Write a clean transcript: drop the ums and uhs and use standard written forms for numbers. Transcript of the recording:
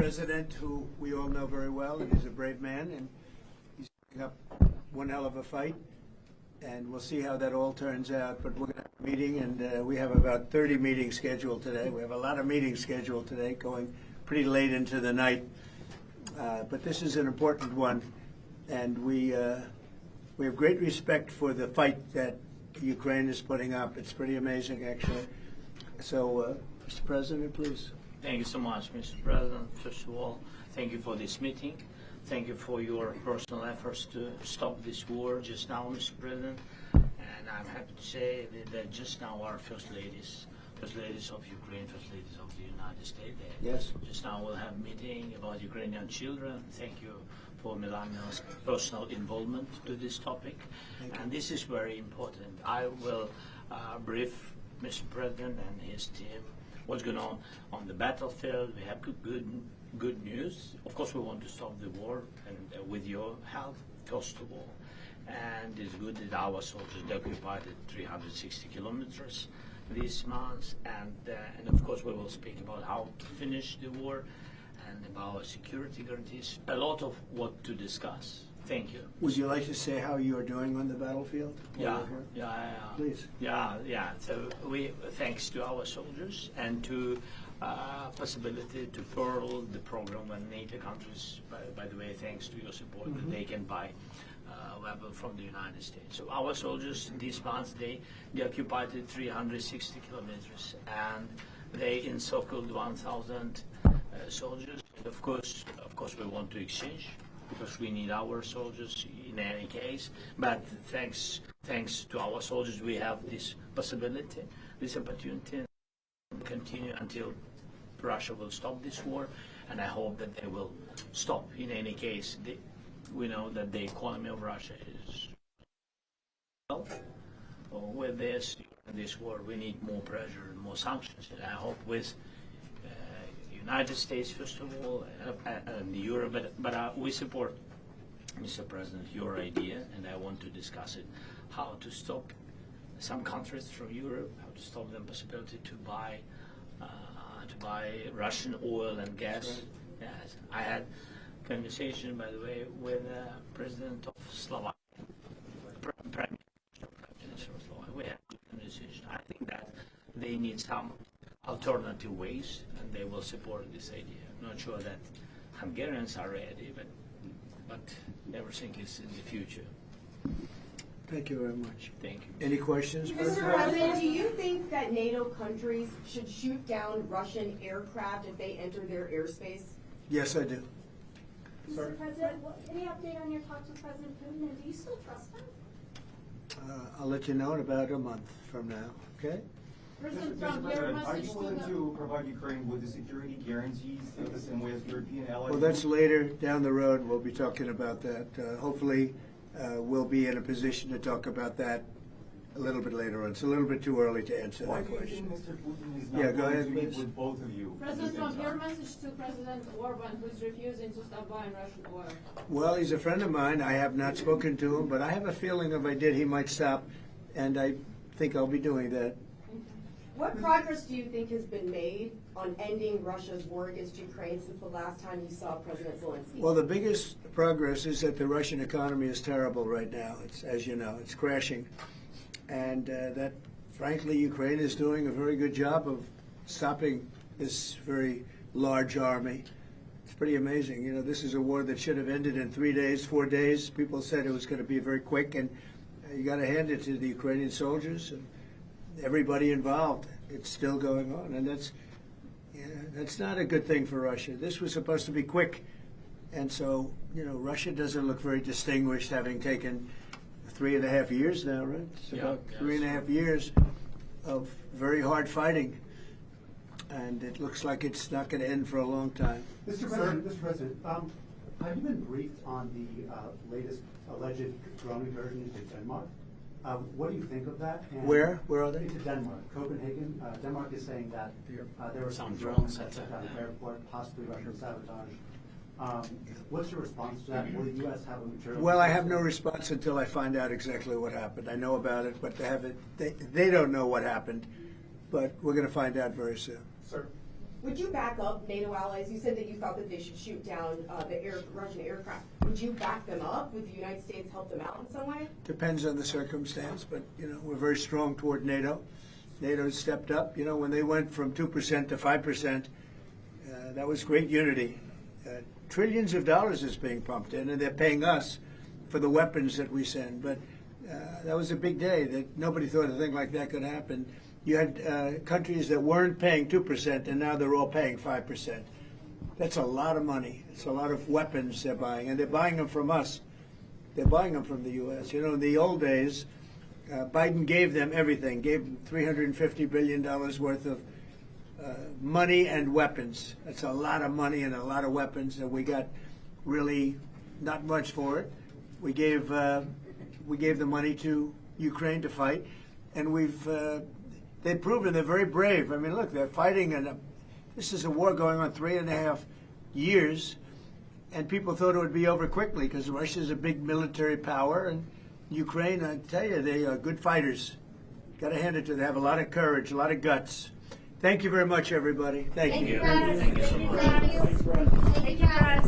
President, who we all know very well, and he's a brave man, and he's putting up one hell of a fight, and we'll see how that all turns out. But we're going to have a meeting, and we have about 30 meetings scheduled today. We have a lot of meetings scheduled today, going pretty late into the night. But this is an important one, and we have great respect for the fight that Ukraine is putting up. It's pretty amazing, actually. So, Mr. President, please. Thank you so much, Mr. President. First of all, thank you for this meeting. Thank you for your personal efforts to stop this war just now, Mr. President. And I'm happy to say that just now our First Ladies of Ukraine, First Ladies of the United States, Yes. just now we'll have a meeting about Ukrainian children. Thank you for Melania's personal involvement to this topic. And this is very important. I will brief Mr. President and his team what's going on the battlefield. We have good news. Of course, we want to stop the war, and with your help, first of all. And it's good that our soldiers occupied 360 kilometers this month. And of course, we will speak about how to finish the war and about security guarantees. A lot of what to discuss. Thank you. Would you like to say how you are doing on the battlefield? Yeah. Please. Yeah. So thanks to our soldiers and to possibility to further the program when NATO countries, by the way, thanks to your support, that they can buy weapons from the United States. So our soldiers this month, they occupied 360 kilometers, and they encircled 1,000 soldiers. And of course, we want to exchange, because we need our soldiers in any case. But thanks to our soldiers, we have this possibility, this opportunity to continue until Russia will stop this war, and I hope that they will stop. In any case, we know that the economy of Russia is well. With this war, we need more pressure and more sanctions, and I hope with United States, first of all, and Europe, but we support, Mr. President, your idea, and I want to discuss it, how to stop some countries from Europe, how to stop the possibility to buy Russian oil and gas. Yes. I had conversation, by the way, with President of Slovakia, Prime Minister of Slovakia. We had a good conversation. I think that they need some alternative ways, and they will support this idea. I'm not sure that Hungarians are ready, but everything is in the future. Thank you very much. Thank you. Any questions? Mr. President, do you think that NATO countries should shoot down Russian aircraft if they enter their airspace? Yes, I do. Mr. President, any update on your talks with President Putin, and do you still trust him? I'll let you know in about a month from now, okay? President Mr. Trump, your President, are message you to willing the... to provide Ukraine with the security guarantees the same way as European allies? Well, that's later down the road. We'll be talking about that. Hopefully, we'll be in a position to talk about that a little bit later on. It's a little bit too early to answer Why that do you question. think Mr. Putin is Yeah, not go going ahead, to meet please. with both of you? President Trump, your message to President Orban, who's refusing to stop buying Russian oil. Well, he's a friend of mine. I have not spoken to him, but I have a feeling if I did, he might stop, and I think I'll be doing that. What progress do you think has been made on ending Russia's war against Ukraine since the last time you saw President Zelensky? Well, the biggest progress is that the Russian economy is terrible right now. It's, as you know, it's crashing. And that, frankly, Ukraine is doing a very good job of stopping this very large army. It's pretty amazing. You know, this is a war that should have ended in 3 days, 4 days. People said it was going to be very quick, and you got to hand it to the Ukrainian soldiers and everybody involved. It's still going on, and that's not a good thing for Russia. This was supposed to be quick, and so, you know, Russia doesn't look very distinguished, having taken 3.5 years now, right? It's about 3.5 years of very hard fighting, and it looks like it's not going to end for a long time. Mr. President, have you been briefed on the latest alleged drone incursion into Denmark? What do you think of that? And Where are they? Into Denmark, Copenhagen. Denmark is saying that there were some drones drones at the airport, possibly Russian sabotage. What's your response to that? Will the U.S. have a material? Well, I have no response until I find out exactly what happened. I know about it, but they don't know what happened. But we're going to find out very soon. Sir, Would you back up NATO allies? You said that you thought that they should shoot down the Russian aircraft. Would you back them up? Would the United States help them out in some way? Depends on the circumstance, but we're very strong toward NATO. NATO stepped up. When they went from 2% to 5%, that was great unity. Trillions of dollars is being pumped in, and they're paying us for the weapons that we send. But that was a big day. That nobody thought a thing like that could happen. You had countries that weren't paying 2%, and now they're all paying 5%. That's a lot of money. It's a lot of weapons they're buying, and they're buying them from us. They're buying them from the U.S. In the old days, Biden gave them everything, gave them $350 billion worth of money and weapons. That's a lot of money and a lot of weapons, and we got really not much for it. We gave the money to Ukraine to fight, and they've proven they're very brave. I mean, look, they're fighting, and this is a war going on 3.5 years, and people thought it would be over quickly because Russia's a big military power, and Ukraine, I tell you, they are good fighters. Got to hand it to them. They have a lot of courage, a lot of guts. Thank you very much, everybody. Thank you. Thank you so much. Thank you, guys.